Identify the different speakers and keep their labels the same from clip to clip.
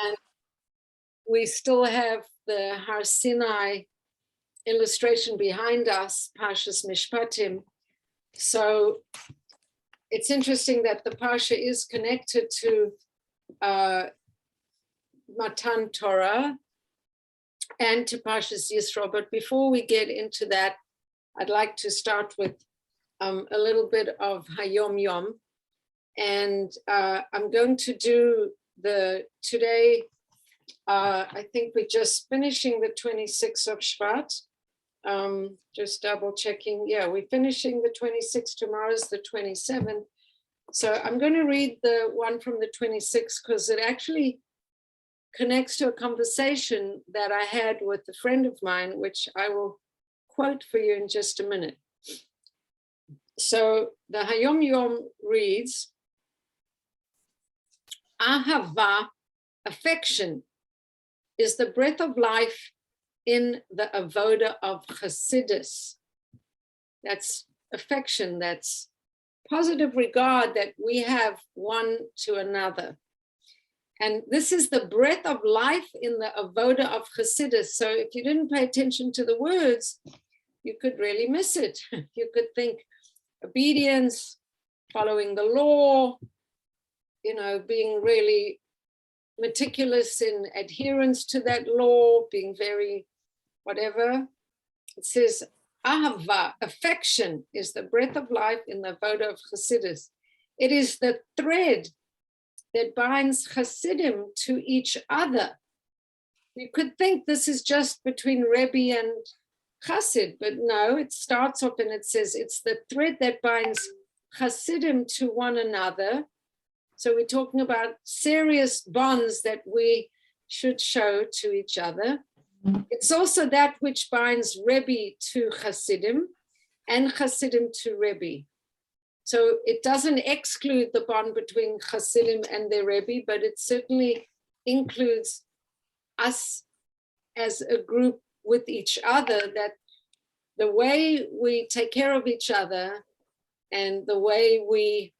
Speaker 1: And we still have the Har Sinai illustration behind us, Parshas Mishpatim. So it's interesting that the Parsha is connected to Matan Torah and to Parshas Yisro. But before we get into that, I'd like to start with a little bit of Hayom Yom. And I'm going to do today, I think we're just finishing the 26th of Shvat. Just double checking. Yeah, we're finishing the 26th. Tomorrow's the 27th. So I'm going to read the one from the 26th because it actually connects to a conversation that I had with a friend of mine, which I will quote for you in just a minute. So the Hayom Yom reads, Ahava, affection, is the breath of life in the avoda of Chassidus. That's affection, that's positive regard that we have one to another. And this is the breath of life in the avoda of Chassidus. So if you didn't pay attention to the words, you could really miss it. You could think obedience, following the law, being really meticulous in adherence to that law, being very whatever. It says, Ahava, affection, is the breath of life in the avoda of Chassidus. It is the thread that binds Chassidim to each other. You could think this is just between Rebbe and Chassid, but no, it starts off and it says it's the thread that binds Chassidim to one another. So we're talking about serious bonds that we should show to each other. It's also that which binds Rebbe to Chassidim and Chassidim to Rebbe. So it doesn't exclude the bond between Chassidim and their Rebbe, but it certainly includes us as a group with each other, that the way we take care of each other and the way we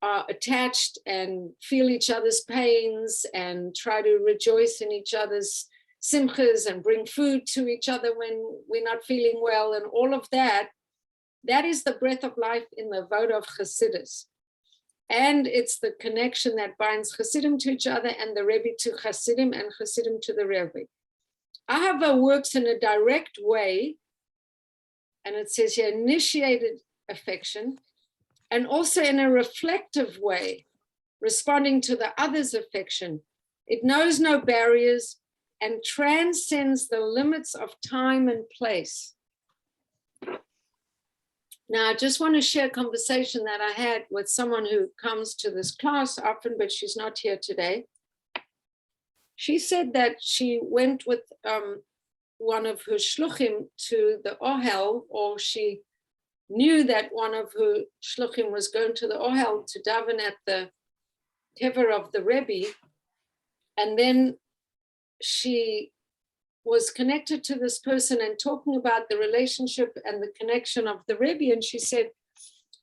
Speaker 1: are attached and feel each other's pains and try to rejoice in each other's simchas and bring food to each other when we're not feeling well and all of that, that is the breath of life in the avoda of Chassidus. And it's the connection that binds Chassidim to each other and the Rebbe to Chassidim and Chassidim to the Rebbe. Ahava works in a direct way, and it says here, initiated affection, and also in a reflective way, responding to the other's affection. It knows no barriers and transcends the limits of time and place. Now, I just want to share a conversation that I had with someone who comes to this class often, but she's not here today. She said that she went with one of her shluchim to the Ohel, or she knew that one of her shluchim was going to the Ohel to daven at the kever of the Rebbe. And then she was connected to this person and talking about the relationship and the connection of the Rebbe. And she said,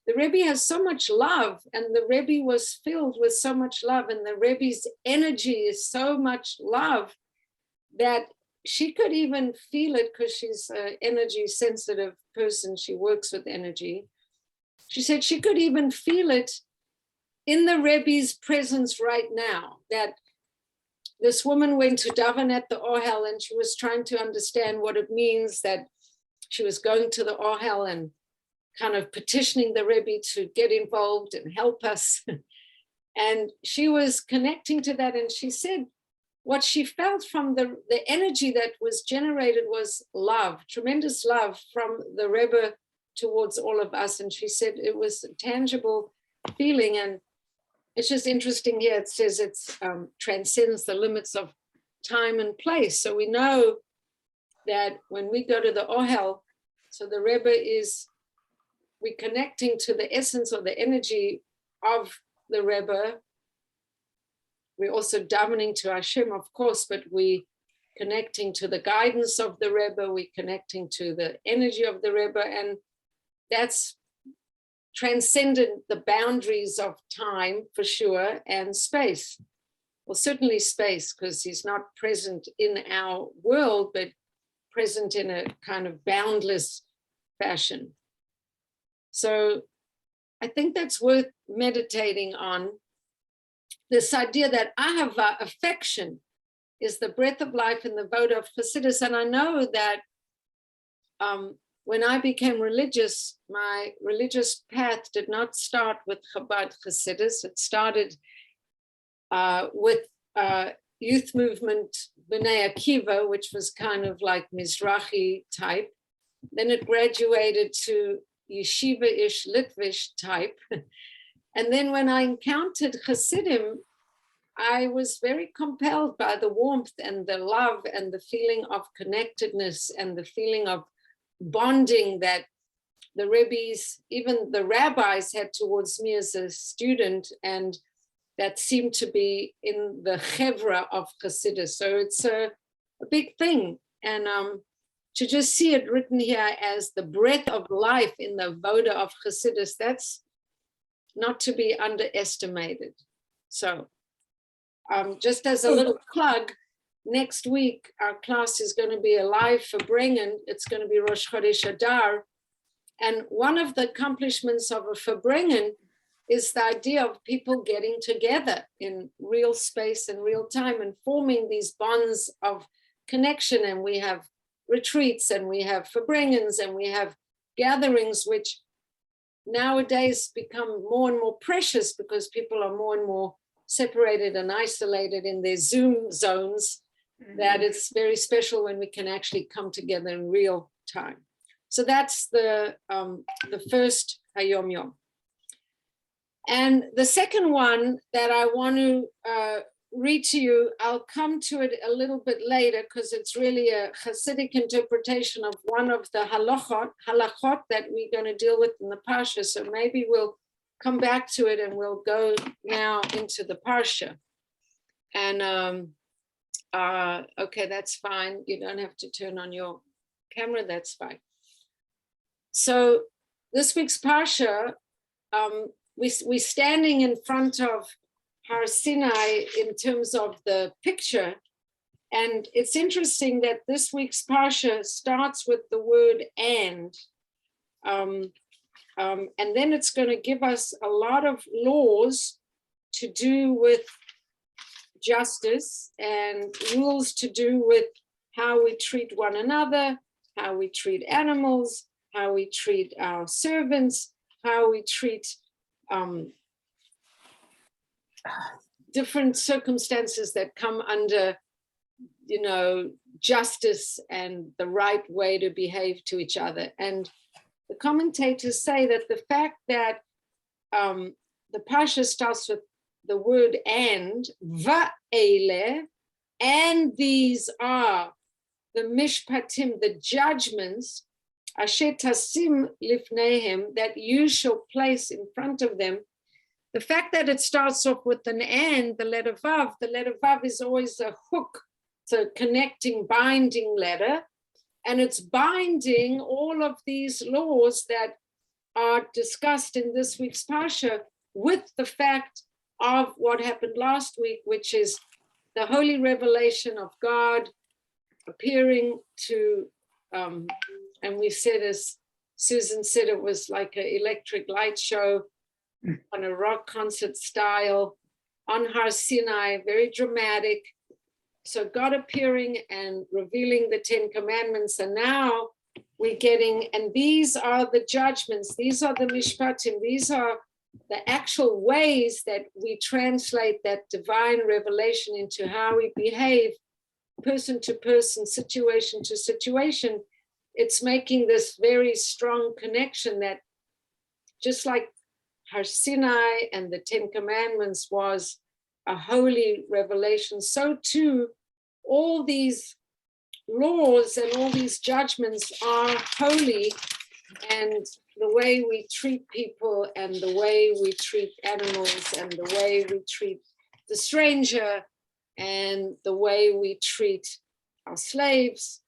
Speaker 1: the Rebbe has so much love, and the Rebbe was filled with so much love, and the Rebbe's energy is so much love that she could even feel it, because she's an energy sensitive person. She works with energy. She said she could even feel it in the Rebbe's presence right now, that this woman went to daven at the Ohel and she was trying to understand what it means that she was going to the Ohel and kind of petitioning the Rebbe to get involved and help us. And she was connecting to that. And she said what she felt from the energy that was generated was love, tremendous love from the Rebbe towards all of us. And she said it was a tangible feeling. And it's just interesting here, it says it transcends the limits of time and place. So we know that when we go to the Ohel, so the Rebbe we're connecting to the essence or the energy of the Rebbe. We're also davening to Hashem, of course, but we connecting to the guidance of the Rebbe, we're connecting to the energy of the Rebbe, and that's transcended the boundaries of time for sure and space. well, certainly space, because he's not present in our world, but present in a kind of boundless fashion. So I think that's worth meditating on. This idea that ahava, affection, is the breath of life in the voda of Chassidus. And I know that when I became religious, my religious path did not start with Chabad Chassidus. It started with youth movement B'nai Akiva, which was kind of like Mizrahi type. Then it graduated to yeshiva-ish, Litvish type. And then when I encountered Hasidim, I was very compelled by the warmth and the love and the feeling of connectedness and the feeling of bonding that the Rebbes, even the rabbis, had towards me as a student, and that seemed to be in the chevra of Hasidus. So it's a big thing. And to just see it written here as the breath of life in the voda of Hasidus, that's not to be underestimated. So just as a little plug, next week, our class is going to be a live Farbrengen. It's going to be Rosh Chodesh Adar. And one of the accomplishments of a Farbrengen is the idea of people getting together in real space and real time and forming these bonds of connection. And we have retreats and we have Farbrengens and we have gatherings, which nowadays become more and more precious because people are more and more separated and isolated in their Zoom zones, that it's very special when we can actually come together in real time. So that's the first Hayom Yom. And the second one that I want to read to you, I'll come to it a little bit later because it's really a Hasidic interpretation of one of the halachot that we're going to deal with in the Parsha. So maybe we'll come back to it and we'll go now into the Parsha. And okay, that's fine. You don't have to turn on your camera, that's fine. So this week's Parsha, we're standing in front of Har Sinai in terms of the picture. And it's interesting that this week's Parsha starts with the word and then it's going to give us a lot of laws to do with justice and rules to do with how we treat one another, how we treat animals, how we treat our servants, how we treat different circumstances that come under, justice and the right way to behave to each other. And the commentators say that the fact that the Parsha starts with the word and, va'ele, and these are the Mishpatim, the judgments, asher tasim lifnehem, that you shall place in front of them. The fact that it starts off with an and, the letter Vav is always a hook, it's a connecting, binding letter, and it's binding all of these laws that are discussed in this week's Parsha with the fact of what happened last week, which is the holy revelation of God appearing to, and we said, as Susan said, it was like an electric light show on a rock concert style on Har Sinai, very dramatic. So God appearing and revealing the 10 commandments. And now we're getting, and these are the judgments, these are the Mishpatim, these are the actual ways that we translate that divine revelation into how we behave person to person, situation to situation. It's making this very strong connection that just like Har Sinai and the 10 commandments was a holy revelation, so too all these laws and all these judgments are holy, and the way we treat people and the way we treat animals and the way we treat the stranger and the way we treat our slaves.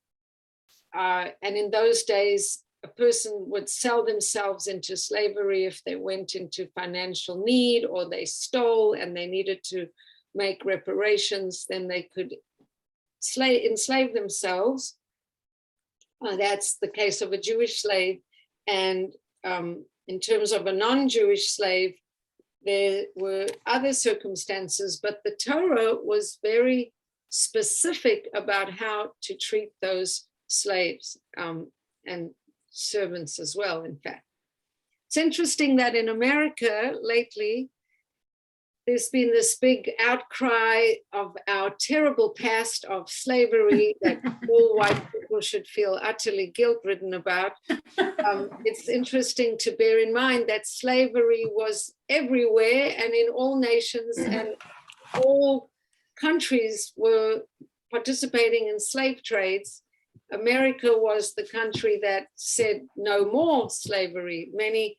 Speaker 1: And in those days, a person would sell themselves into slavery if they went into financial need or they stole and they needed to make reparations, then they could enslave themselves. That's the case of a Jewish slave. And in terms of a non-Jewish slave, there were other circumstances, but the Torah was very specific about how to treat those slaves and servants as well, in fact. It's interesting that in America lately, there's been this big outcry of our terrible past of slavery that all white people should feel utterly guilt-ridden about. It's interesting to bear in mind that slavery was everywhere and in all nations, and all countries were participating in slave trades. America was the country that said no more slavery many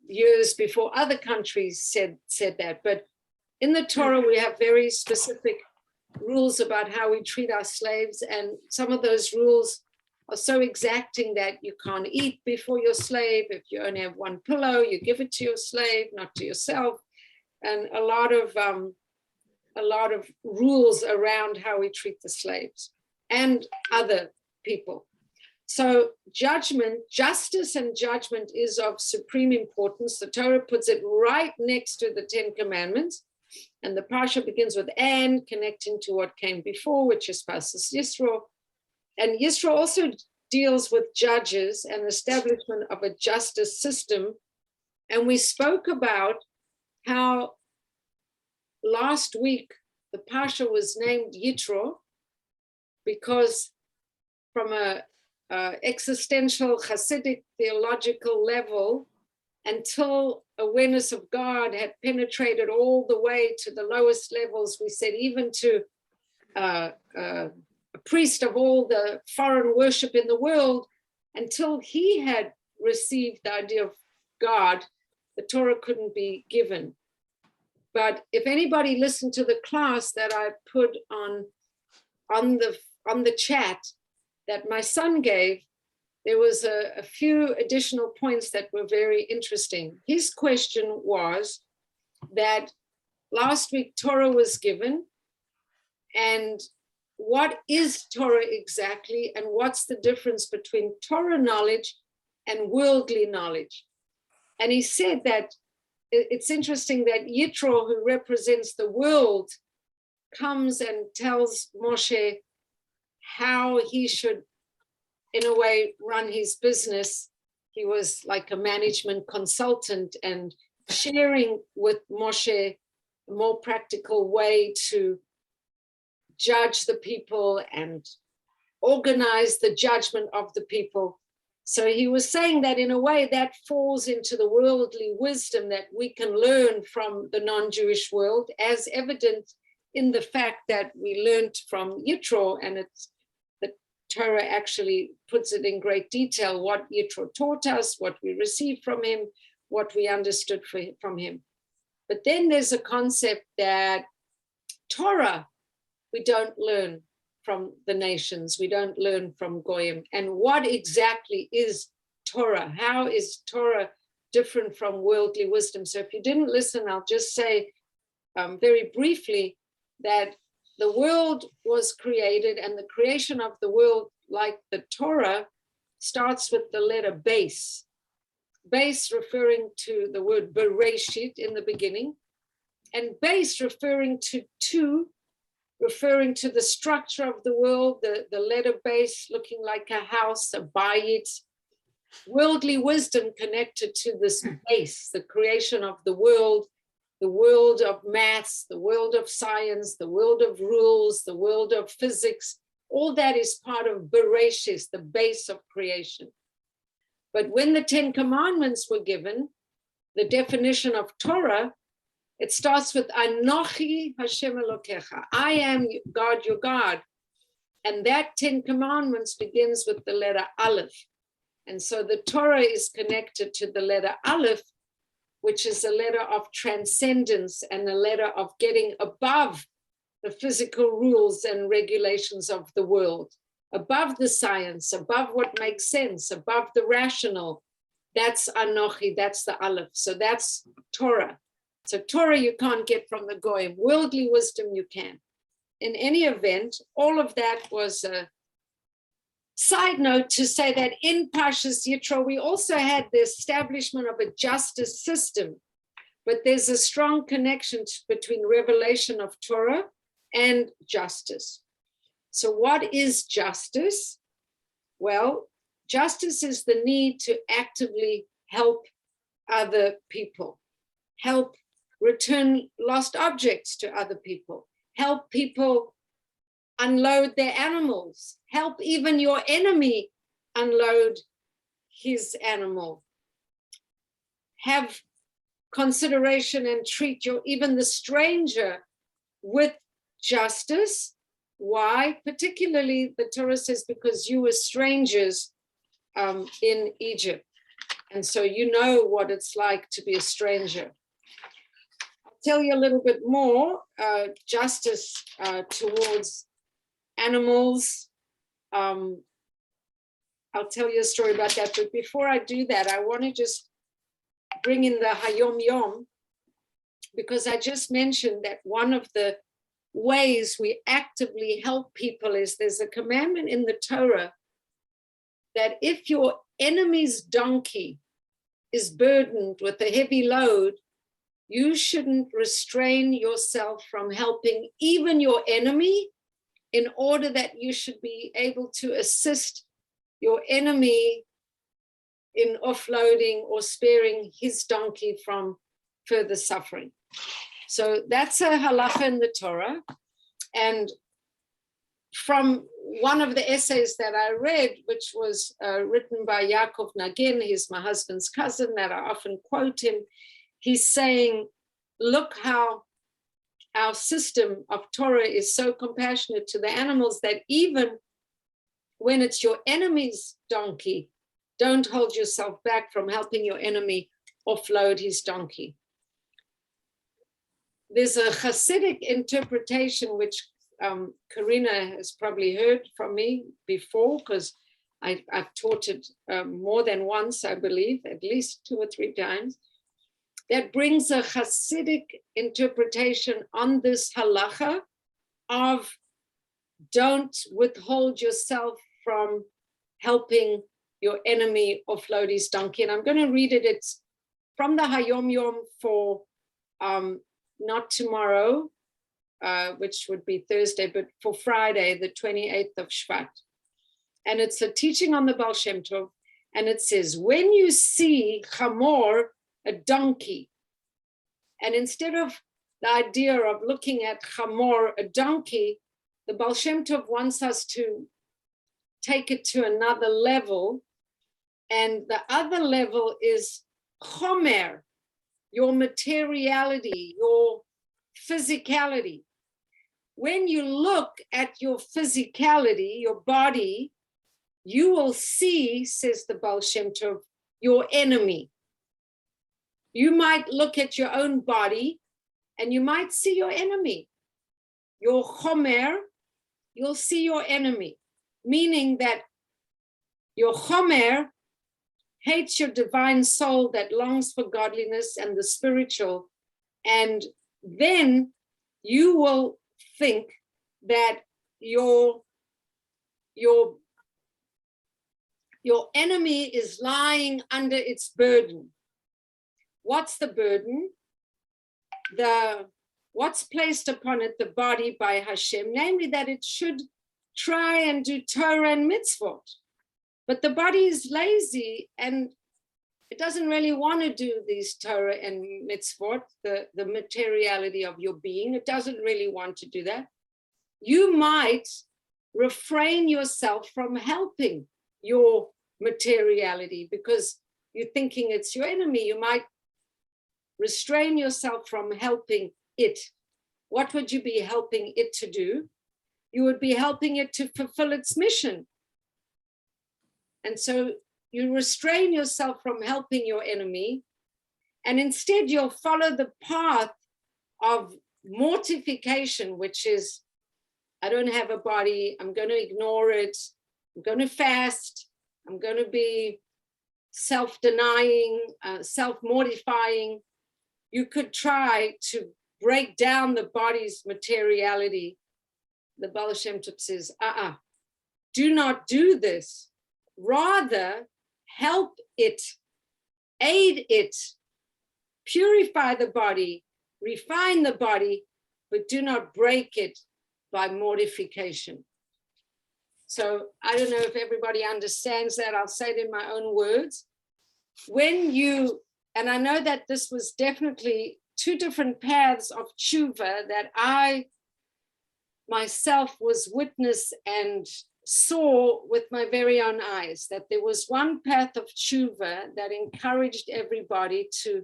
Speaker 1: years before other countries said that. But in the Torah, we have very specific rules about how we treat our slaves. And some of those rules are so exacting that you can't eat before your slave. If you only have one pillow, you give it to your slave, not to yourself. And a lot of rules around how we treat the slaves and other people. So justice and judgment is of supreme importance. The Torah puts it right next to the 10 Commandments. And the Parsha begins with and, connecting to what came before, which is Pasas Yisro. And Yisro also deals with judges and establishment of a justice system. And we spoke about how last week the Parsha was named Yitro because from a existential Hasidic theological level, until awareness of God had penetrated all the way to the lowest levels, we said even to a priest of all the foreign worship in the world, until he had received the idea of God, the Torah couldn't be given. But if anybody listened to the class that I put on the chat that my son gave, there was a few additional points that were very interesting. His question was that last week Torah was given, and what is Torah exactly, and what's the difference between Torah knowledge and worldly knowledge? And he said that it's interesting that Yitro, who represents the world, comes and tells Moshe how he should, in a way, run his business. He was like a management consultant and sharing with Moshe a more practical way to judge the people and organize the judgment of the people. So he was saying that in a way that falls into the worldly wisdom that we can learn from the non-Jewish world, as evident in the fact that we learned from Yitro, and it's the Torah actually puts it in great detail, what Yitro taught us, what we received from him, what we understood from him. But then there's a concept that Torah, we don't learn from the nations, we don't learn from Goyim. And what exactly is Torah? How is Torah different from worldly wisdom? So if you didn't listen, I'll just say very briefly that the world was created, and the creation of the world, like the Torah, starts with the letter Beis. Beis referring to the word Bereshit, in the beginning, and Beis referring to two, referring to the structure of the world, the letter Beis looking like a house, a bayit. Worldly wisdom connected to this base, the creation of the world of maths, the world of science, the world of rules, the world of physics. All that is part of Bereshit, the base of creation. But when the 10 Commandments were given, the definition of Torah, it starts with Anochi Hashem Elokecha. I am God, your God. And that 10 Commandments begins with the letter Aleph. And so the Torah is connected to the letter Aleph, which is a letter of transcendence and a letter of getting above the physical rules and regulations of the world, above the science, above what makes sense, above the rational. That's Anochi, that's the Aleph. So that's Torah. So Torah you can't get from the Goyim. Worldly wisdom you can. In any event, all of that was a side note to say that in Parshas Yitro, we also had the establishment of a justice system, but there's a strong connection between revelation of Torah and justice. So what is justice? Well, justice is the need to actively help other people, help return lost objects to other people, help people unload their animals, help even your enemy unload his animal. Have consideration and treat even the stranger with justice. Why? Particularly, the Torah says, because you were strangers in Egypt. And so you know what it's like to be a stranger. I'll tell you a little bit more. Justice towards animals. I'll tell you a story about that. But before I do that, I want to just bring in the Hayom Yom, because I just mentioned that one of the ways we actively help people is there's a commandment in the Torah that if your enemy's donkey is burdened with a heavy load, you shouldn't restrain yourself from helping even your enemy, in order that you should be able to assist your enemy in offloading or sparing his donkey from further suffering. So that's a halacha in the Torah. And from one of the essays that I read, which was written by Yaakov Nagin, he's my husband's cousin that I often quote him, he's saying, look how our system of Torah is so compassionate to the animals that even when it's your enemy's donkey, don't hold yourself back from helping your enemy offload his donkey. There's a Hasidic interpretation, which Karina has probably heard from me before, because I've taught it more than once, I believe, at least 2 or 3 times, that brings a Hasidic interpretation on this halacha of don't withhold yourself from helping your enemy offload his donkey. And I'm going to read it. It's from the Hayom Yom for not tomorrow, which would be Thursday, but for Friday, the 28th of Shvat. And it's a teaching on the Baal Shem Tov. And it says, when you see chamor, a donkey, and instead of the idea of looking at chamor, a donkey, the Baal Shem Tov wants us to take it to another level. And the other level is chomer, your materiality, your physicality. When you look at your physicality, your body, you will see, says the Baal Shem Tov, your enemy. You might look at your own body and you might see your enemy. Your chomer, you'll see your enemy, meaning that your chomer hates your divine soul that longs for godliness and the spiritual. And then you will think that your enemy is lying under its burden. What's the burden? What's placed upon it, the body by Hashem, namely that it should try and do Torah and mitzvot. But the body is lazy and it doesn't really want to do these Torah and mitzvot, the materiality of your being. It doesn't really want to do that. You might refrain yourself from helping your materiality because you're thinking it's your enemy. You might restrain yourself from helping it. What would you be helping it to do? You would be helping it to fulfill its mission. And so you restrain yourself from helping your enemy, and instead you'll follow the path of mortification, which is, I don't have a body, I'm going to ignore it, I'm going to fast, I'm going to be self-denying, self-mortifying, you could try to break down the body's materiality. The Baal Shem Tov says, do not do this. Rather, help it, aid it, purify the body, refine the body, but do not break it by mortification. So I don't know if everybody understands that. I'll say it in my own words. When you, and I know that this was definitely two different paths of tshuva that I myself was witness and saw with my very own eyes, that there was one path of tshuva that encouraged everybody to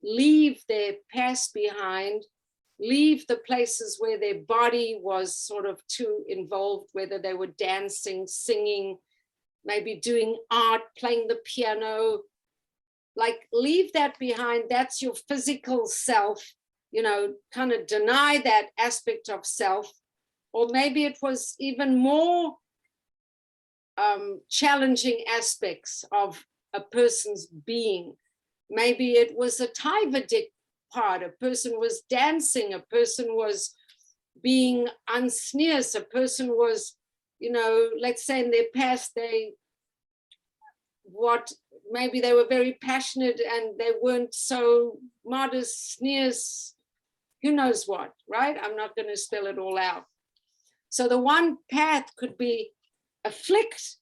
Speaker 1: leave their past behind, leave the places where their body was sort of too involved, whether they were dancing, singing, maybe doing art, playing the piano, like leave that behind. That's your physical self, you know, kind of deny that aspect of self. Or maybe it was even more challenging aspects of a person's being. Maybe it was a taivadik part, a person was dancing, a person was being unsneers, a person was, you know, let's say in their past, maybe they were very passionate and they weren't so modest, sneers, who knows what, right? I'm not going to spell it all out. So the one path could be afflict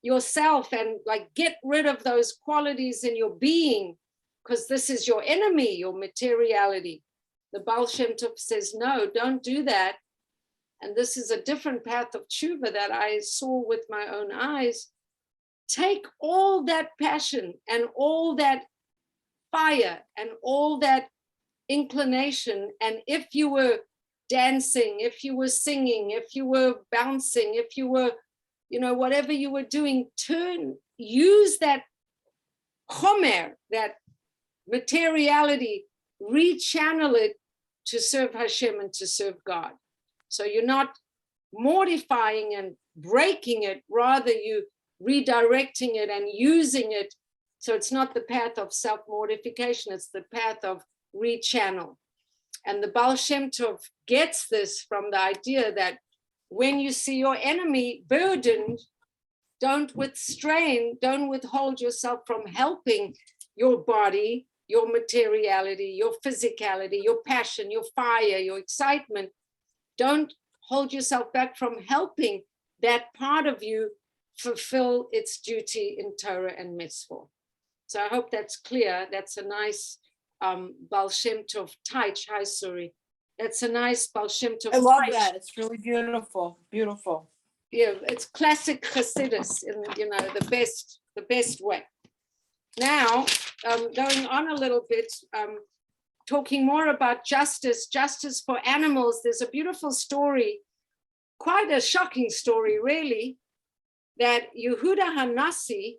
Speaker 1: yourself and like get rid of those qualities in your being, because this is your enemy, your materiality. The Baal Shem Tov says, no, don't do that. And this is a different path of tshuva that I saw with my own eyes. Take all that passion and all that fire and all that inclination. And if you were dancing, if you were singing, if you were bouncing, if you were, you know, whatever you were doing, use that chomer, that materiality, rechannel it to serve Hashem and to serve God. So you're not mortifying and breaking it, rather you redirecting it and using it. So it's not the path of self-mortification, it's the path of rechannel. And the Baal Shem Tov gets this from the idea that when you see your enemy burdened, don't withhold yourself from helping your body, your materiality, your physicality, your passion, your fire, your excitement. Don't hold yourself back from helping that part of you fulfill its duty in Torah and mitzvah. So I hope that's clear. That's a nice Baal Shem Tov Taich. Hi, sorry. That's a nice Baal Shem Tov.
Speaker 2: I love that. It's really beautiful. Beautiful.
Speaker 1: Yeah, it's classic Chassidus in, you know, the best way. Now, going on a little bit, talking more about justice for animals. There's a beautiful story, quite a shocking story, really, that Yehuda Hanassi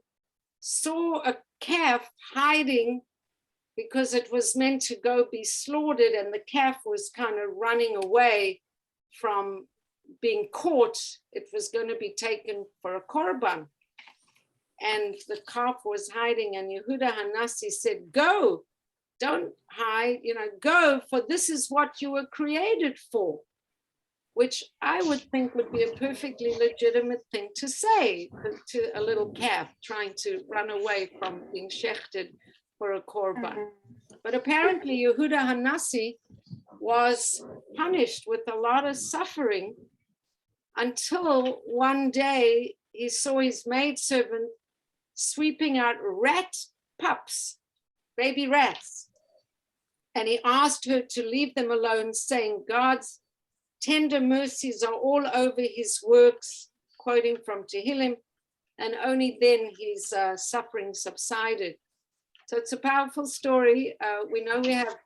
Speaker 1: saw a calf hiding because it was meant to go be slaughtered, and the calf was kind of running away from being caught. It was going to be taken for a korban. And the calf was hiding, and Yehuda Hanassi said, go, don't hide, you know, go, for this is what you were created for, which I would think would be a perfectly legitimate thing to say to a little calf trying to run away from being shechted for a korban. But apparently Yehuda Hanassi was punished with a lot of suffering until one day he saw his maidservant sweeping out rat pups, baby rats. And he asked her to leave them alone, saying, God's tender mercies are all over his works, quoting from Tehillim, and only then his suffering subsided. So it's a powerful story. We know we have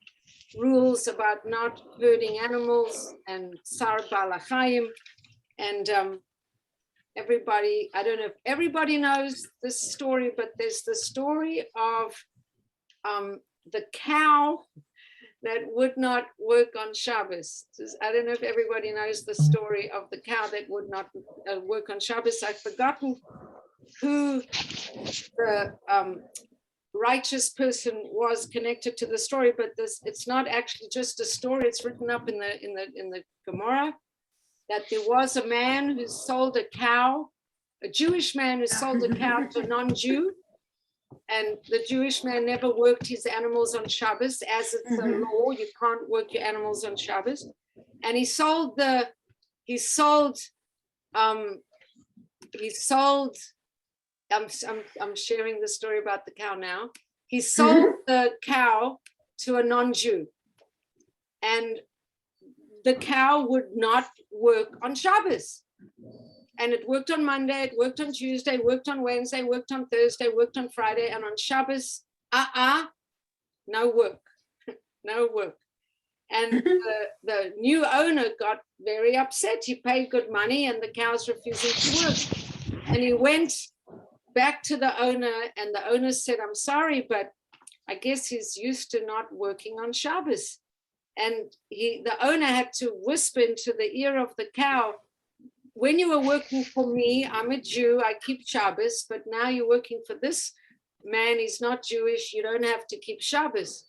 Speaker 1: rules about not hurting animals and Sar Balachayim, and everybody, I don't know if everybody knows this story, but there's the story of the cow that would not work on Shabbos. I don't know if everybody knows the story of the cow that would not work on Shabbos. I've forgotten who the righteous person was connected to the story, but it's not actually just a story. It's written up in the Gemara that there was a man who sold a cow, a Jewish man who sold a cow to a non-Jew, and the Jewish man never worked his animals on Shabbos, as it's a law. You can't work your animals on Shabbos. And he sold I'm sharing the story about the cow now. He sold the cow to a non-Jew, and the cow would not work on Shabbos. And it worked on Monday, it worked on Tuesday, worked on Wednesday, worked on Thursday, worked on Friday, and on Shabbos, no work, no work. And the new owner got very upset. He paid good money and the cow's refusing to work. And he went back to the owner, and the owner said, I'm sorry, but I guess he's used to not working on Shabbos. And the owner had to whisper into the ear of the cow, when you were working for me, I'm a Jew, I keep Shabbos, but now you're working for this man, he's not Jewish, you don't have to keep Shabbos.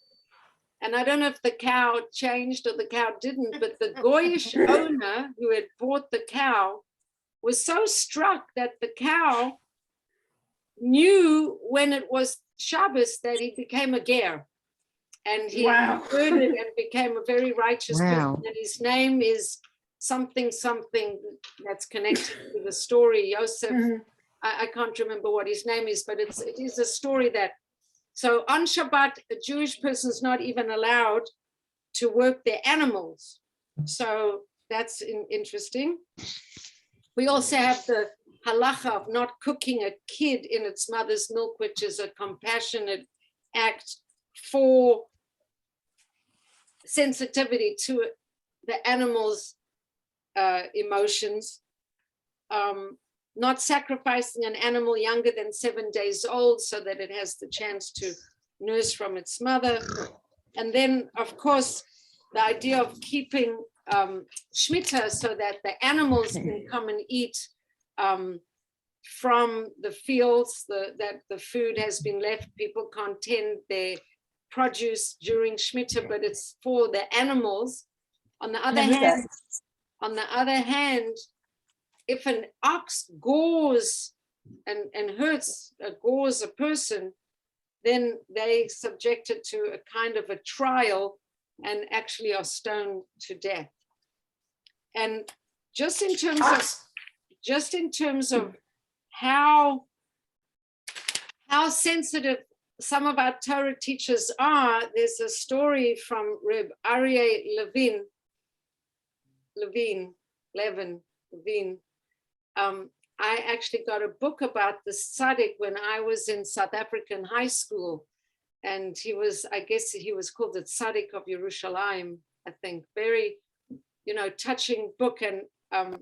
Speaker 1: And I don't know if the cow changed or the cow didn't, but the Goyish owner who had bought the cow was so struck that the cow knew when it was Shabbos that he became a ger. And he converted and became a very righteous person. And his name is something that's connected to the story. Yosef, I can't remember what his name is, but it is a story that, so on Shabbat, a Jewish person is not even allowed to work their animals. So that's interesting. We also have the halacha of not cooking a kid in its mother's milk, which is a compassionate act for sensitivity to the animal's emotions. Not sacrificing an animal younger than 7 days old so that it has the chance to nurse from its mother. And then, of course, the idea of keeping shmita so that the animals can come and eat from the fields, that the food has been left. People can't tend their produce during shmita, but it's for the animals. On the other hand, if an ox gores and gores a person, then they subjected to a kind of a trial and actually are stoned to death. And just in terms of how sensitive some of our Torah teachers are, there's a story from Reb Aryeh Levin. I actually got a book about the tzaddik when I was in South African high school, and I guess he was called the tzaddik of Yerushalayim, I think. Very, touching book. And I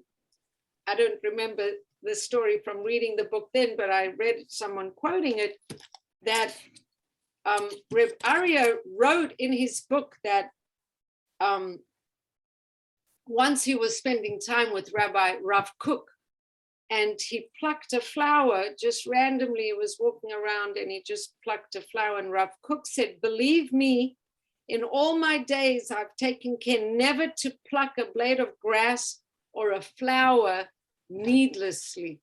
Speaker 1: don't remember the story from reading the book then, but I read someone quoting it, that Reb Aryeh wrote in his book that once he was spending time with Rabbi Rav Kook, and he plucked a flower just randomly. He was walking around and he just plucked a flower, and Rav Kook said, believe me, in all my days, I've taken care never to pluck a blade of grass or a flower needlessly.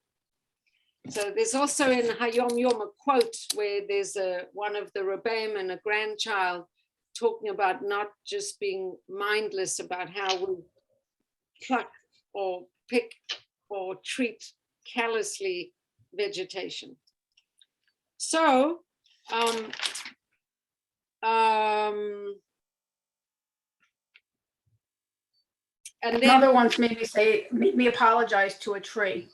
Speaker 1: So there's also in Hayom Yom a quote where there's one of the Rebbeim and a grandchild talking about not just being mindless about how we pluck or pick or treat callously vegetation. So, and then
Speaker 3: Mother once made me apologize to a tree.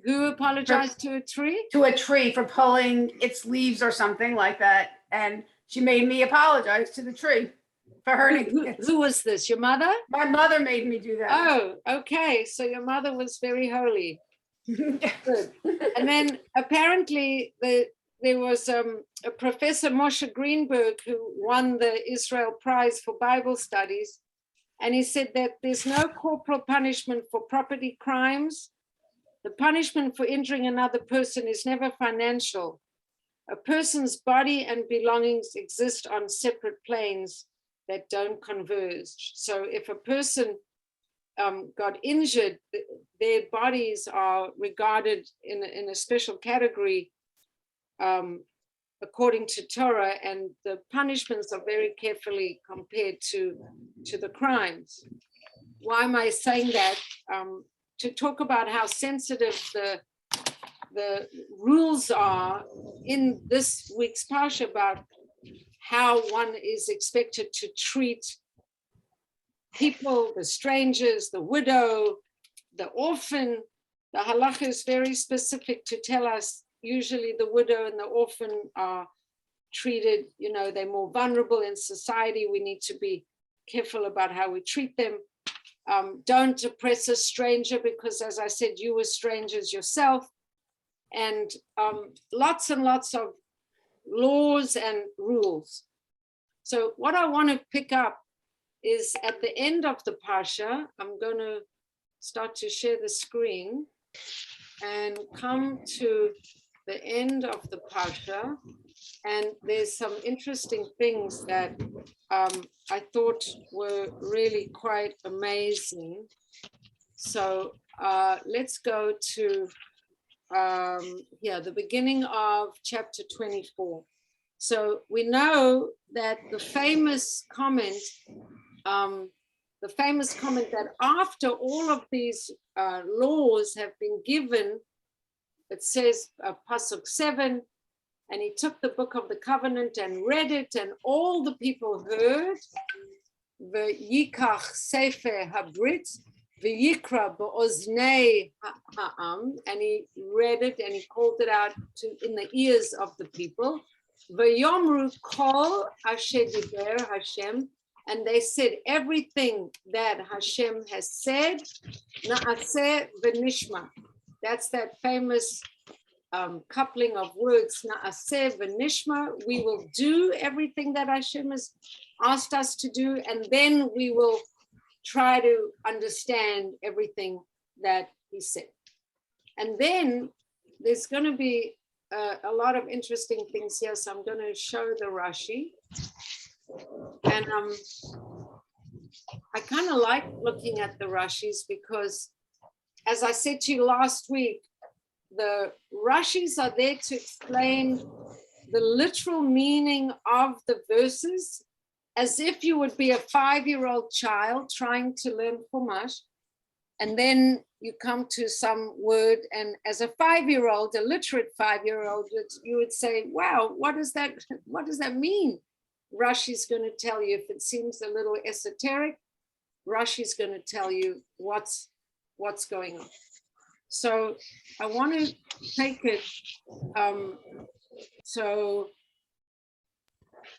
Speaker 1: Who apologized to a tree?
Speaker 3: To a tree for pulling its leaves or something like that. And she made me apologize to the tree for hurting it.
Speaker 1: Who was this? Your mother?
Speaker 3: My mother made me do that.
Speaker 1: Oh, okay. So your mother was very holy. Good. And then apparently there was a Professor Moshe Greenberg who won the Israel Prize for Bible Studies. And he said that there's no corporal punishment for property crimes. The punishment for injuring another person is never financial. A person's body and belongings exist on separate planes that don't converge. So if a person got injured, their bodies are regarded in a special category according to Torah, and the punishments are very carefully compared to the crimes. Why am I saying that? To talk about how sensitive the rules are in this week's Parsha about how one is expected to treat people, the strangers, the widow, the orphan. The halacha is very specific to tell us usually the widow and the orphan are treated, they're more vulnerable in society. We need to be careful about how we treat them. Don't oppress a stranger because, as I said, you were strangers yourself. And lots and lots of laws and rules. So what I want to pick up is at the end of the Parsha, I'm going to start to share the screen and come to the end of the Parsha. And there's some interesting things that I thought were really quite amazing. So let's go to the beginning of chapter 24. So we know that the famous comment that after all of these laws have been given, it says Pasuk 7, and he took the book of the covenant and read it, and all the people heard, V'yikach Saphire habrit, V'yikra ba'oznei ha'am, and he read it and he called it out in the ears of the people. V'yomru kol asher diber Hashem, and they said everything that Hashem has said, na'aseh v'nishma. That's that famous coupling of words, na'aseh v'nishma. We will do everything that Hashem has asked us to do, and then we will try to understand everything that he said. And then there's going to be a lot of interesting things here. So I'm going to show the Rashi. And I kind of like looking at the Rashis because, as I said to you last week, the Rashis are there to explain the literal meaning of the verses, as if you would be a 5-year-old child trying to learn Chumash, and then you come to some word, and as a 5-year-old, a literate 5-year-old, you would say, wow, what does that mean? Rashi's going to tell you. If it seems a little esoteric, Rashi's going to tell you what's going on. So I want to take it.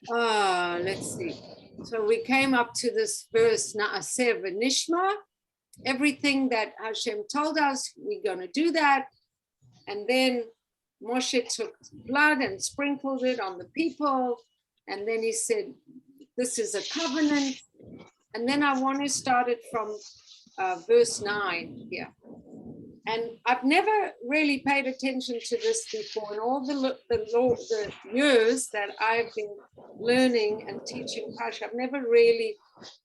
Speaker 1: Let's see. So we came up to this verse, Na'aseh v'nishma. Everything that Hashem told us, we're going to do that. And then Moshe took blood and sprinkled it on the people. And then he said, this is a covenant. And then I want to start it from verse 9 here. And I've never really paid attention to this before. In all the years that I've been learning and teaching Parsha, I've never really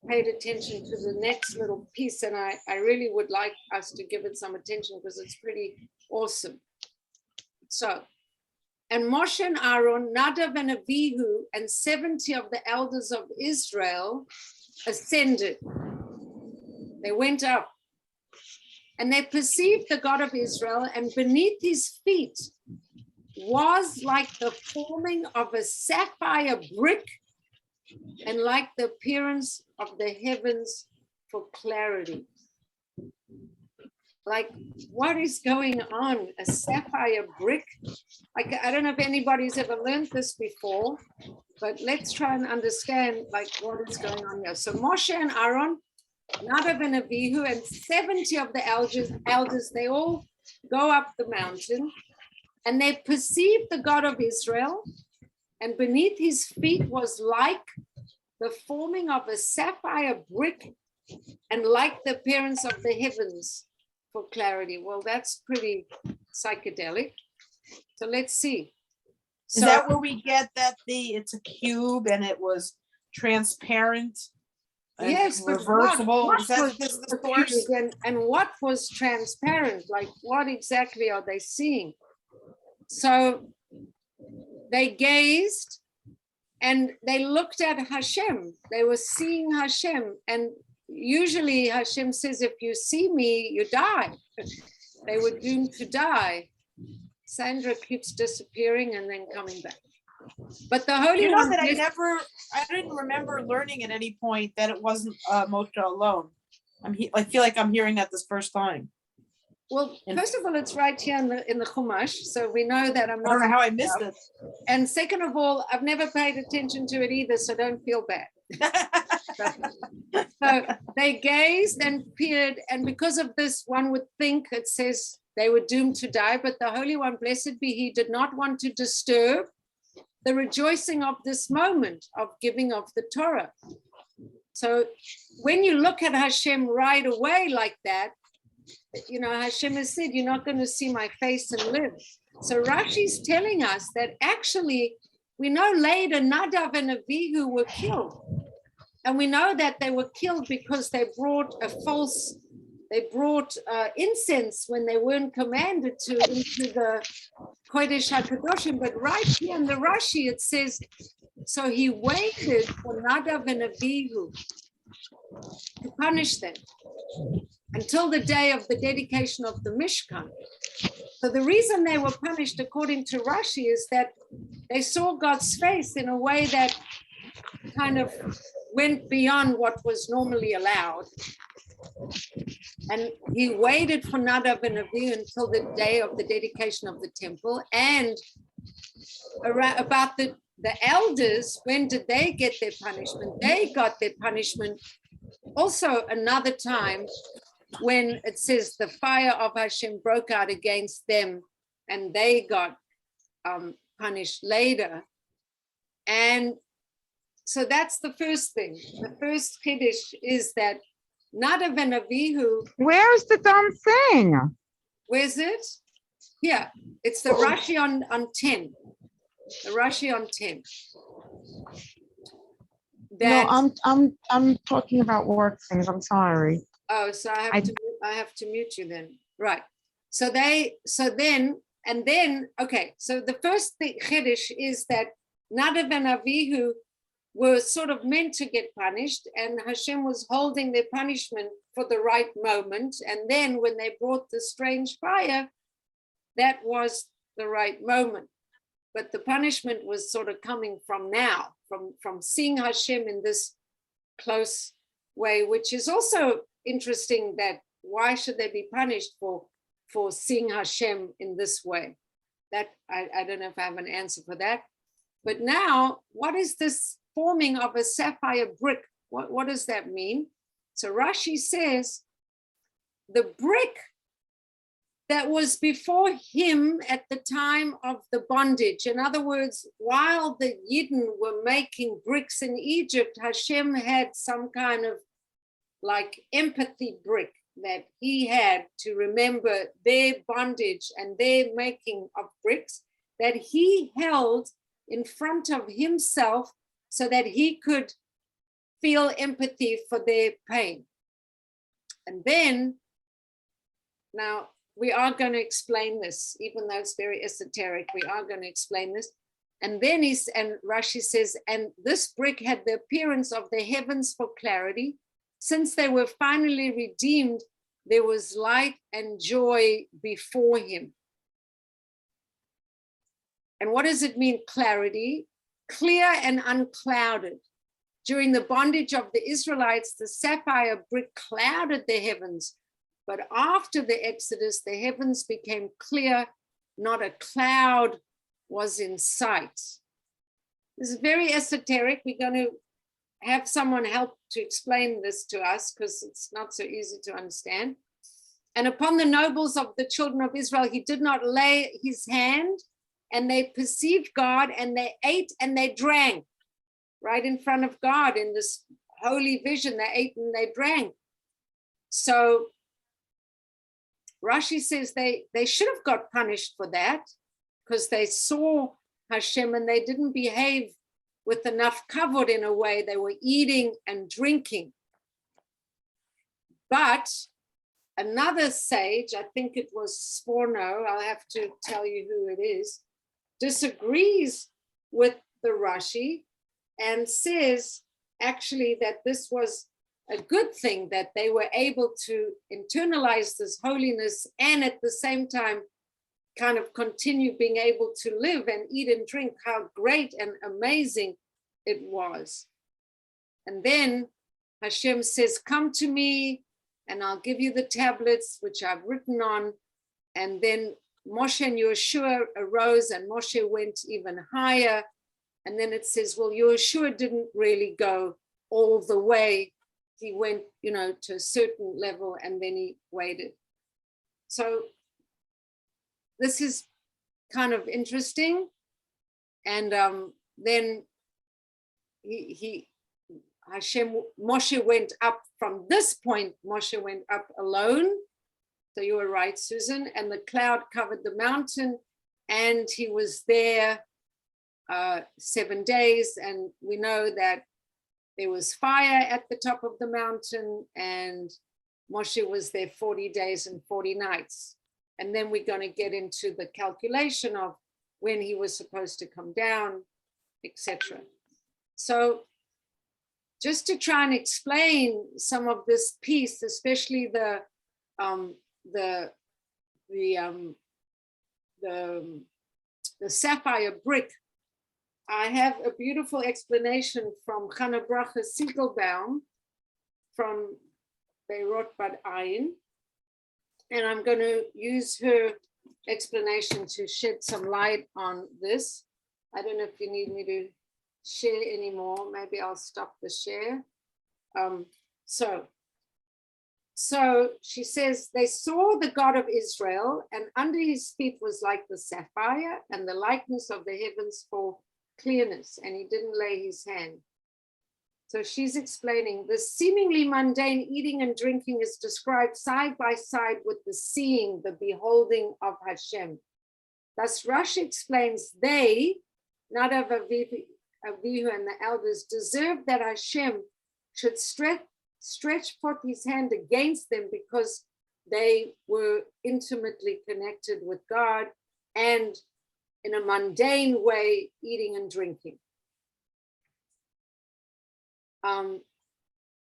Speaker 1: paid attention to the next little piece. And I really would like us to give it some attention because it's pretty awesome. So, and Moshe and Aaron, Nadav and Avihu, and 70 of the elders of Israel ascended. They went up. And they perceived the God of Israel, and beneath his feet was like the forming of a sapphire brick, and like the appearance of the heavens for clarity. Like, what is going on? A sapphire brick? Like, I don't know if anybody's ever learned this before, but let's try and understand like what is going on here. So Moshe and Aaron, Nadav and Avihu, and 70 of the elders, they all go up the mountain, and they perceived the God of Israel, and beneath his feet was like the forming of a sapphire brick, and like the appearance of the heavens for clarity. Well, that's pretty psychedelic. So let's see.
Speaker 2: Is that where we get that it's a cube and it was transparent? And
Speaker 1: yes, but
Speaker 2: reversible.
Speaker 1: what
Speaker 2: Is that
Speaker 1: was
Speaker 2: this the
Speaker 1: the
Speaker 2: source?
Speaker 1: cube and what was transparent? Like what exactly are they seeing? So they gazed and they looked at Hashem. They were seeing Hashem. And usually Hashem says, if you see me, you die. They were doomed to die. Sandra keeps disappearing and then coming back. But the Holy
Speaker 2: You know
Speaker 1: One,
Speaker 2: that I didn't remember learning at any point that it wasn't Moshe alone. I feel like I'm hearing that this first time.
Speaker 1: well, first of all, it's right here in the Chumash, so we know that I'm
Speaker 2: I don't know
Speaker 1: not.
Speaker 2: how I missed it.
Speaker 1: And second of all, I've never paid attention to it either, so don't feel bad. So they gazed and peered, and because of this, one would think it says they were doomed to die, but the Holy One, blessed be He, did not want to disturb the rejoicing of this moment of giving of the Torah. So when you look at Hashem right away like that, you know, Hashem has said, you're not going to see my face and live. So Rashi's telling us that actually, we know later Nadav and Avihu were killed. And we know that they were killed because they brought incense when they weren't commanded to into the Kodesh HaKadoshim. But right here in the Rashi, it says, so he waited for Nadav and Avihu to punish them until the day of the dedication of the Mishkan. So the reason they were punished, according to Rashi, is that they saw God's face in a way that kind of went beyond what was normally allowed. And he waited for Nadav and Avihu until the day of the dedication of the temple. And about the elders, when did they get their punishment? They got their punishment also another time when it says the fire of Hashem broke out against them and they got punished later. And so that's the first thing. The first Kiddush is that Nadav and Avihu.
Speaker 4: Where's the darn thing?
Speaker 1: Where's it? Yeah, it's the Rashi on 10. The Rashi on 10. That,
Speaker 4: No, I'm talking about work things. I'm sorry.
Speaker 1: oh, so I have to mute you then. Right. So then, okay. So the first thing, Chiddush, is that Nadav and Avihu were sort of meant to get punished, and Hashem was holding their punishment for the right moment. And then when they brought the strange fire, that was the right moment. But the punishment was sort of coming from now, from seeing Hashem in this close way, which is also interesting, that why should they be punished for seeing Hashem in this way? That I don't know if I have an answer for that. But now, what is this forming of a sapphire brick? What does that mean? So Rashi says, the brick that was before him at the time of the bondage. In other words, while the Yidden were making bricks in Egypt, Hashem had some kind of like empathy brick that he had to remember their bondage and their making of bricks, that he held in front of himself so that he could feel empathy for their pain. And then, now we are going to explain this, even though it's very esoteric, we are going to explain this. And then and Rashi says, and this brick had the appearance of the heavens for clarity. Since they were finally redeemed, there was light and joy before him. And what does it mean, clarity? Clear and unclouded. During the bondage of the Israelites, the sapphire brick clouded the heavens. But after the Exodus, the heavens became clear, not a cloud was in sight. This is very esoteric. We're going to have someone help to explain this to us because it's not so easy to understand. And upon the nobles of the children of Israel, he did not lay his hand, and they perceived God, and they ate and they drank right in front of God in this holy vision. They ate and they drank. So Rashi says they should have got punished for that, because they saw Hashem, and they didn't behave with enough kavod in a way. They were eating and drinking. But another sage, I think it was Sforno, I'll have to tell you who it is, disagrees with the Rashi and says actually that this was a good thing, that they were able to internalize this holiness and at the same time kind of continue being able to live and eat and drink, how great and amazing it was. And then Hashem says, come to me and I'll give you the tablets which I've written on. And then Moshe and Yeshua arose and Moshe went even higher. And then it says, well, Yeshua didn't really go all the way. He went, to a certain level and then he waited. So this is kind of interesting. And then Moshe went up from this point, Moshe went up alone. So you were right, Susan. And the cloud covered the mountain and he was there 7 days. And we know that there was fire at the top of the mountain and Moshe was there 40 days and 40 nights. And then we're going to get into the calculation of when he was supposed to come down, etc. So just to try and explain some of this piece, especially the sapphire brick, I have a beautiful explanation from Chana Bracha Siegelbaum from Beirut Bad Ayin. And I'm going to use her explanation to shed some light on this. I don't know if you need me to share anymore. Maybe I'll stop the share. So she says, they saw the God of Israel, and under his feet was like the sapphire, and the likeness of the heavens for clearness, and he didn't lay his hand. So she's explaining the seemingly mundane eating and drinking is described side by side with the seeing, the beholding of Hashem. Thus Rashi explains they, Nadav, Avihu and the elders, deserved that Hashem should stretch forth his hand against them because they were intimately connected with God and in a mundane way eating and drinking.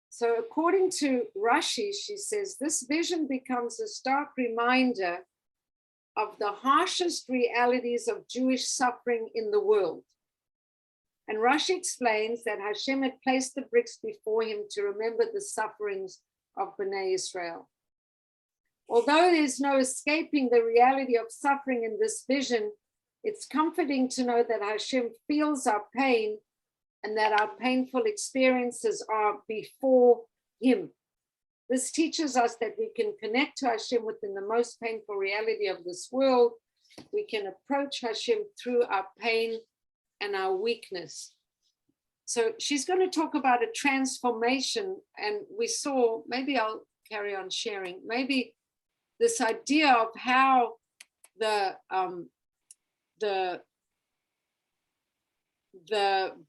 Speaker 1: So according to Rashi, she says, this vision becomes a stark reminder of the harshest realities of Jewish suffering in the world. And Rashi explains that Hashem had placed the bricks before him to remember the sufferings of Bnei Israel. Although there's no escaping the reality of suffering in this vision, it's comforting to know that Hashem feels our pain and that our painful experiences are before him. This teaches us that we can connect to Hashem within the most painful reality of this world. We can approach Hashem through our pain and our weakness. So she's going to talk about a transformation, and we saw, maybe I'll carry on sharing, maybe this idea of how the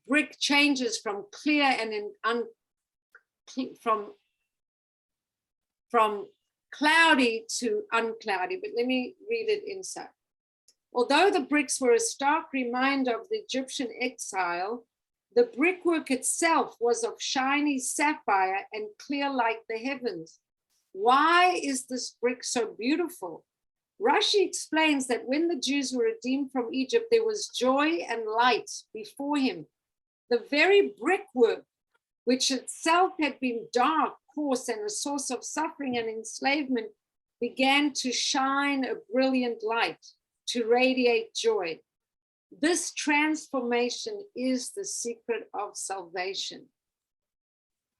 Speaker 1: brick changes from clear and from cloudy to uncloudy. But let me read it inside. Although the bricks were a stark reminder of the Egyptian exile, the brickwork itself was of shiny sapphire and clear like the heavens. Why is this brick so beautiful? Rashi explains that when the Jews were redeemed from Egypt, there was joy and light before him. The very brickwork, which itself had been dark, coarse, and a source of suffering and enslavement, began to shine a brilliant light, to radiate joy. This transformation is the secret of salvation.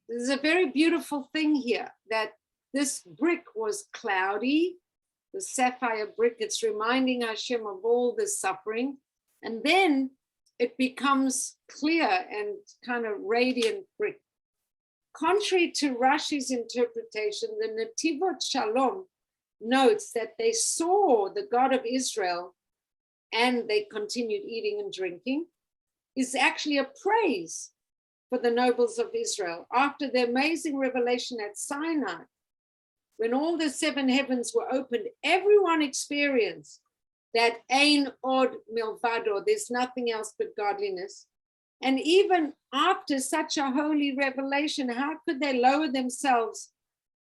Speaker 1: This is a very beautiful thing here, that this brick was cloudy, the sapphire brick, it's reminding Hashem of all this suffering. And then it becomes clear and kind of radiant brick. Contrary to Rashi's interpretation, the Netivot Shalom notes that they saw the God of Israel and they continued eating and drinking, is actually a praise for the nobles of Israel. After the amazing revelation at Sinai, when all the seven heavens were opened, everyone experienced that Ein Od Milvado, there's nothing else but godliness. And even after such a holy revelation, how could they lower themselves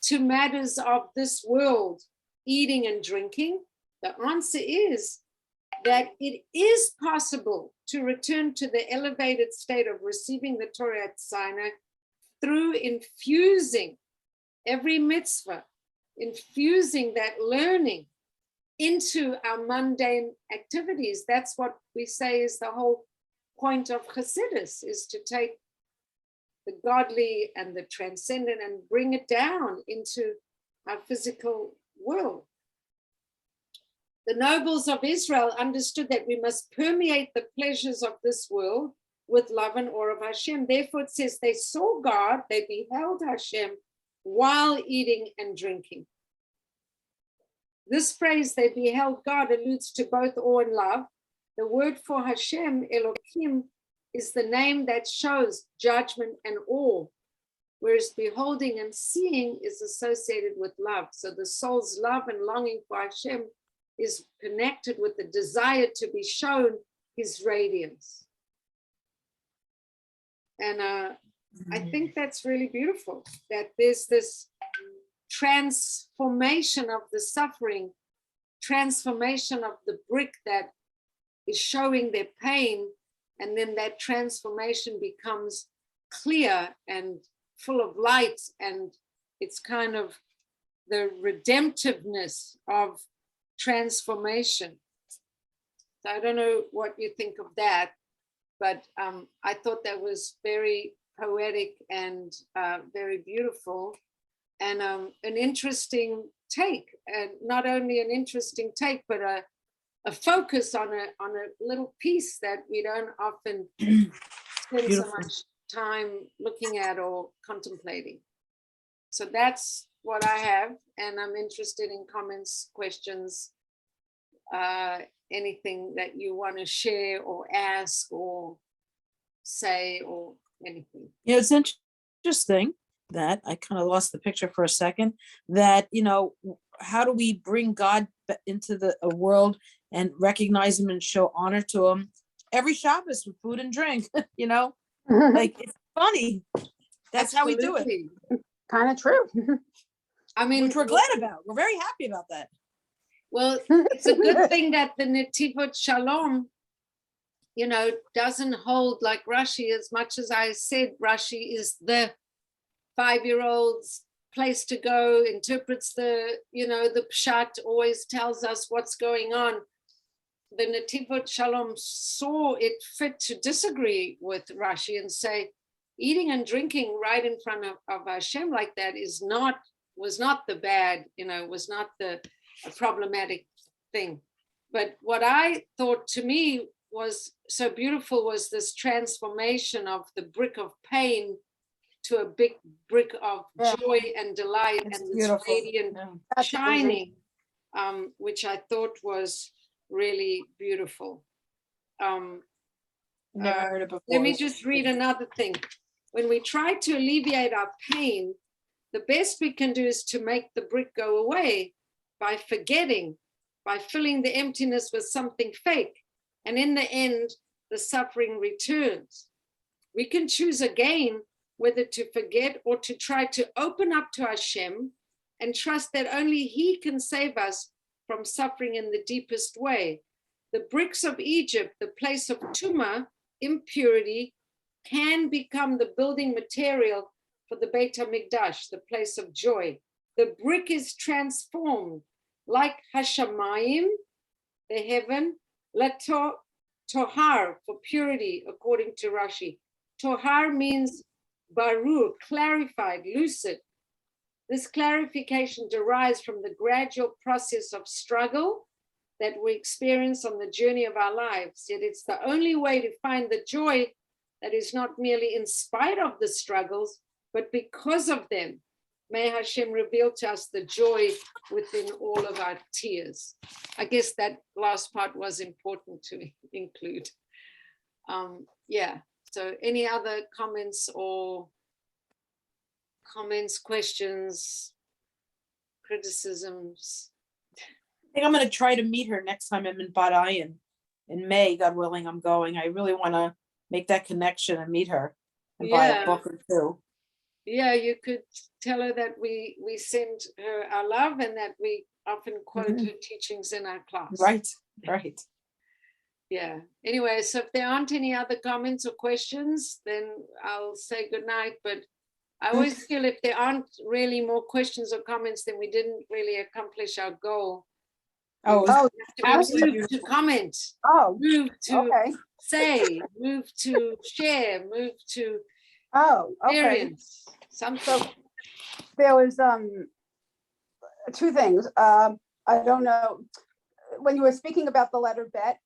Speaker 1: to matters of this world, eating and drinking? The answer is that it is possible to return to the elevated state of receiving the Torah at Sinai through infusing every mitzvah, infusing that learning into our mundane activities. That's what we say is the whole point of Hasidus, is to take the godly and the transcendent and bring it down into our physical world. The nobles of Israel understood that we must permeate the pleasures of this world with love and awe of Hashem. Therefore, it says they saw God, they beheld Hashem while eating and drinking. This phrase, they beheld God, alludes to both awe and love. The word for Hashem, Elohim, is the name that shows judgment and awe, whereas beholding and seeing is associated with love. So the soul's love and longing for Hashem is connected with the desire to be shown his radiance. And I think that's really beautiful, that there's this transformation of the suffering, transformation of the brick that is showing their pain, and then that transformation becomes clear and full of light, and it's kind of the redemptiveness of transformation. So I don't know what you think of that, but I thought that was very poetic and very beautiful, and an interesting take, and not only an interesting take, but a focus on a little piece that we don't often spend so much time looking at or contemplating. So that's what I have, and I'm interested in comments, questions, anything that you want to share or ask or say or anything.
Speaker 2: You know, it's interesting that I kind of lost the picture for a second, that, you know, how do we bring God into the world and recognize him and show honor to him every Shabbos with food and drink? You know, like, it's funny. That's how we do it.
Speaker 3: Kind of true.
Speaker 2: I mean, which we're glad about. We're very happy about that.
Speaker 1: Well, it's a good thing that the Netivot Shalom, you know, doesn't hold like Rashi. As much as I said, Rashi is the 5-year-old's place to go, interprets the, you know, the Pshat, always tells us what's going on. The Netivot Shalom saw it fit to disagree with Rashi and say, eating and drinking right in front of Hashem like that was not the bad, you know, was not the problematic thing. But what I thought to me was so beautiful was this transformation of the brick of pain to a big brick of joy and delight,
Speaker 2: It's
Speaker 1: and this
Speaker 2: beautiful.
Speaker 1: radiant shining, which I thought was really beautiful.
Speaker 2: Never heard it before.
Speaker 1: Let me just read another thing. When we try to alleviate our pain, the best we can do is to make the brick go away by forgetting, by filling the emptiness with something fake. And in the end, the suffering returns. We can choose again whether to forget or to try to open up to Hashem and trust that only he can save us from suffering in the deepest way. The bricks of Egypt, the place of tumah, impurity, can become the building material for the Beit HaMikdash, the place of joy. The brick is transformed like Hashamayim, the heaven, Tohar, for purity, according to Rashi. Tohar means barur, clarified, lucid. This clarification derives from the gradual process of struggle that we experience on the journey of our lives. Yet it's the only way to find the joy that is not merely in spite of the struggles, but because of them. may Hashem reveal to us the joy within all of our tears. I guess that last part was important to include. Yeah, so any other comments, questions, criticisms?
Speaker 2: I think I'm going to try to meet her next time I'm in Bad in May, God willing, I'm going. I really want to make that connection and meet her and buy a book or two.
Speaker 1: Yeah, you could tell her that we send her our love and that we often quote her teachings in our class.
Speaker 2: Right.
Speaker 1: Yeah. Anyway, so if there aren't any other comments or questions, then I'll say good night. But I always feel if there aren't really more questions or comments, then we didn't really accomplish our goal.
Speaker 2: Oh,
Speaker 1: Move to comment.
Speaker 3: Oh,
Speaker 1: Move to
Speaker 3: okay.
Speaker 1: say. Move to share. Move to
Speaker 3: Oh, okay.
Speaker 1: experience. Something.
Speaker 3: So there was two things. I don't know, when you were speaking about the letter bet,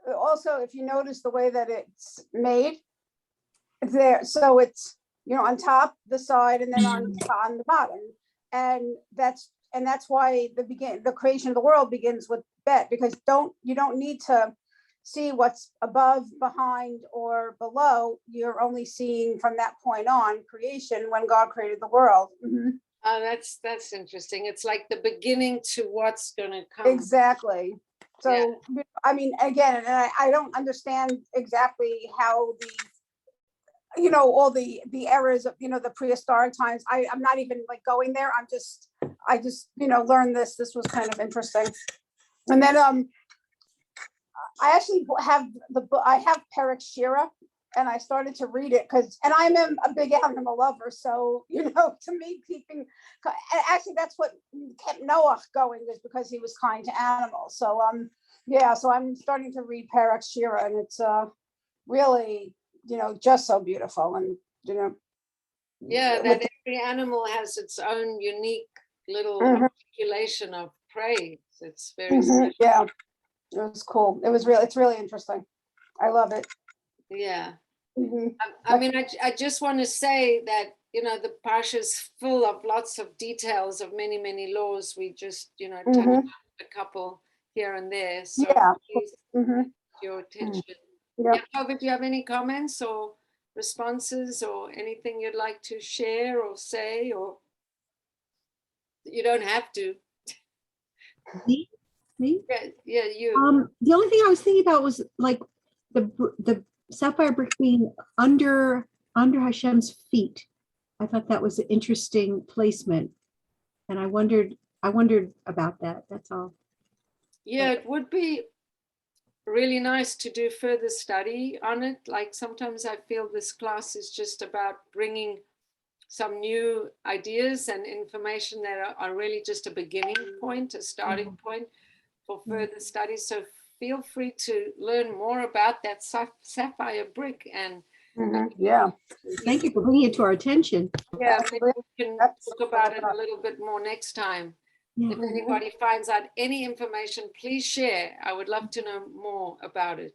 Speaker 3: also if you notice the way that it's made there, so it's, you know, on top, the side, and then on the bottom, and that's why the creation of the world begins with bet, because you don't need to see what's above, behind, or below. You're only seeing from that point on creation when God created the world.
Speaker 1: Oh, that's interesting. It's like the beginning to what's going to come.
Speaker 3: Exactly. So, I mean, again, and I don't understand exactly how all the eras of, the prehistoric times. I'm not even like going there. I just learned this. This was kind of interesting. And then I actually have the book. I have Perek Shira, and I started to read it and I'm a big animal lover. So, to me, actually that's what kept Noah going, is because he was kind to animals. So, so I'm starting to read Perek Shira, and it's really, just so beautiful. And,
Speaker 1: that every animal has its own unique little articulation of praise. It's very special.
Speaker 3: Yeah, it was cool. It's really interesting. I love it.
Speaker 1: Yeah. I mean, I just want to say that, the Parsha is full of lots of details of many, many laws. We just, touched on a couple here and there. So please, your attention. Jacob, do you have any comments or responses or anything you'd like to share or say, or you don't have to?
Speaker 5: Me?
Speaker 1: Yeah, you.
Speaker 5: The only thing I was thinking about was like the sapphire brick being under Hashem's feet. I thought that was an interesting placement, and I wondered about that. That's all.
Speaker 1: Yeah, it would be really nice to do further study on it. Like sometimes I feel this class is just about bringing some new ideas and information that are really just a beginning point, a starting point for further study. So feel free to learn more about that sapphire brick. And
Speaker 5: thank you for bringing it to our attention.
Speaker 1: Yeah, maybe we can talk about it a little bit more next time. If anybody finds out any information, please share. I would love to know more about it.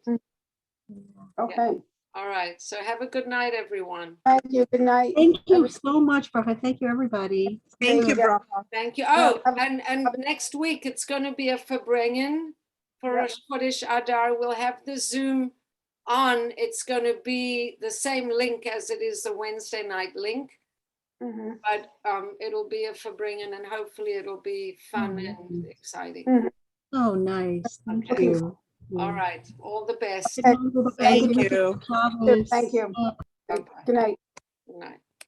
Speaker 3: Okay.
Speaker 1: Yeah. All right. So have a good night, everyone.
Speaker 3: Thank you. Good night.
Speaker 5: Thank you so much, Bracha. Thank you, everybody.
Speaker 2: Thank you, Bracha.
Speaker 1: Thank you. Oh, and next week it's going to be a Verbringen for Rosh Chodesh Adar. We'll have the Zoom on. It's going to be the same link as it is the Wednesday night link. But it'll be a Verbringen, and hopefully it'll be fun and exciting.
Speaker 5: Oh, nice. Thank you.
Speaker 1: All right. All the best.
Speaker 2: Thank you.
Speaker 3: Thank you.
Speaker 1: Bye-bye.
Speaker 3: Good night.
Speaker 1: Good night.